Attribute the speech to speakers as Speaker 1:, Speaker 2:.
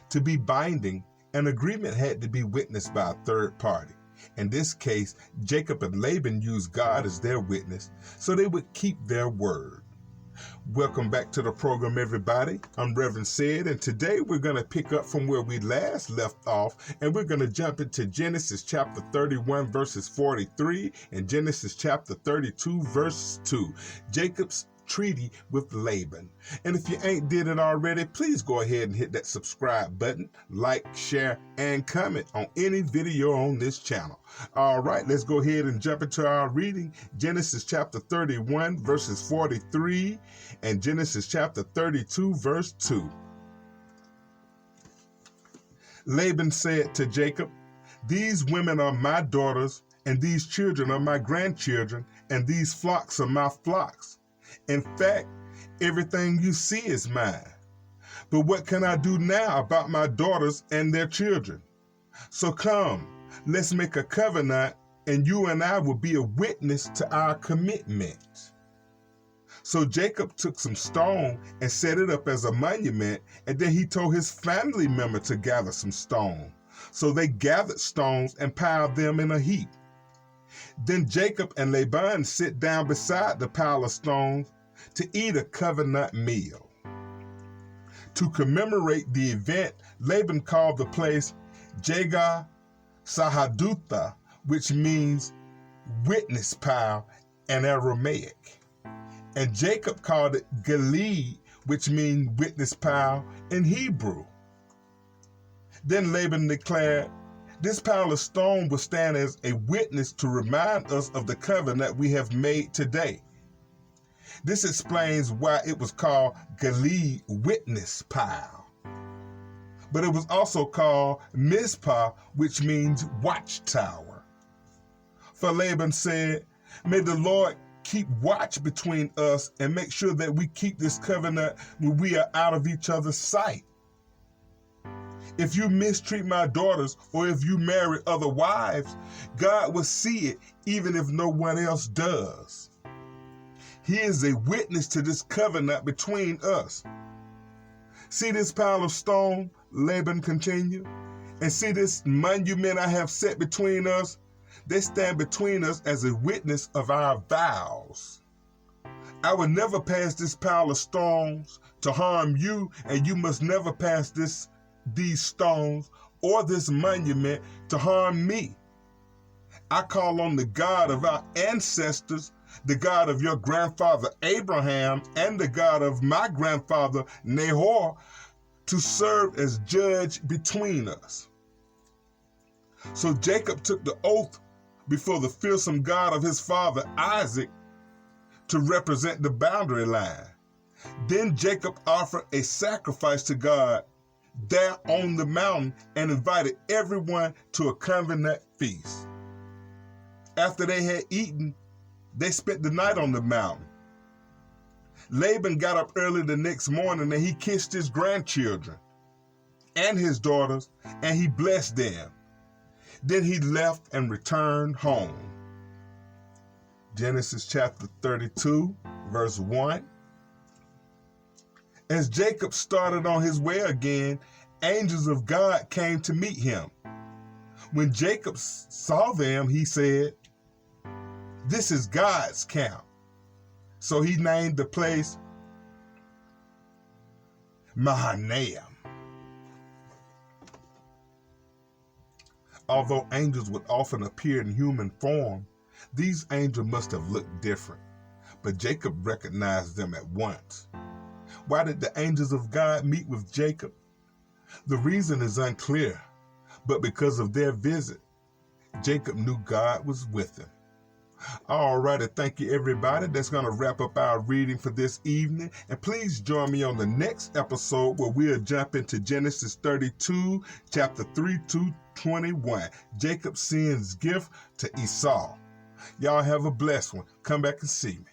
Speaker 1: To be binding, an agreement had to be witnessed by a third party. In this case, Jacob and Laban used God as their witness, so they would keep their word. Welcome back to the program, everybody. I'm Reverend Sid, and today we're going to pick up from where we last left off, and we're going to jump into Genesis chapter 31, verses 43, and Genesis chapter 32, verse 2, Jacob's treaty with Laban. And if you ain't did it already, please go ahead and hit that subscribe button, like, share, and comment on any video on this channel. All right, let's go ahead and jump into our reading. Genesis chapter 31, verses 43, and Genesis chapter 32, verse 2. Laban said to Jacob, "These women are my daughters, and these children are my grandchildren, and these flocks are my flocks. In fact, everything you see is mine. But what can I do now about my daughters and their children? So come, let's make a covenant, and you and I will be a witness to our commitment." So Jacob took some stone and set it up as a monument, and then he told his family member to gather some stone. So they gathered stones and piled them in a heap. Then Jacob and Laban sit down beside the pile of stones to eat a covenant meal. To commemorate the event, Laban called the place Jagar Sahadutha, which means witness pile in Aramaic. And Jacob called it Gilead, which means witness pile in Hebrew. Then Laban declared, "This pile of stone will stand as a witness to remind us of the covenant we have made today." This explains why it was called Gilead, witness pile. But it was also called Mizpah, which means watchtower. For Laban said, "May the Lord keep watch between us and make sure that we keep this covenant when we are out of each other's sight. If you mistreat my daughters or if you marry other wives, God will see it even if no one else does. He is a witness to this covenant between us. See this pile of stone," Laban continued, "and see this monument I have set between us? They stand between us as a witness of our vows. I will never pass this pile of stones to harm you, and you must never pass these stones or this monument to harm me. I call on the God of our ancestors, the God of your grandfather Abraham, and the God of my grandfather Nahor, to serve as judge between us." So Jacob took the oath before the fearsome God of his father Isaac to represent the boundary line. Then Jacob offered a sacrifice to God there on the mountain and invited everyone to a covenant feast. After they had eaten, they spent the night on the mountain. Laban got up early the next morning and he kissed his grandchildren and his daughters, and he blessed them. Then he left and returned home. Genesis chapter 32, verse 1. As Jacob started on his way again, angels of God came to meet him. When Jacob saw them, he said, "This is God's camp." So he named the place Mahanaim. Although angels would often appear in human form, these angels must have looked different, but Jacob recognized them at once. Why did the angels of God meet with Jacob? The reason is unclear, but because of their visit, Jacob knew God was with him. All righty, thank you everybody. That's going to wrap up our reading for this evening. And please join me on the next episode where we'll jump into Genesis 32, chapter 3 to 21. Jacob sends gift to Esau. Y'all have a blessed one. Come back and see me.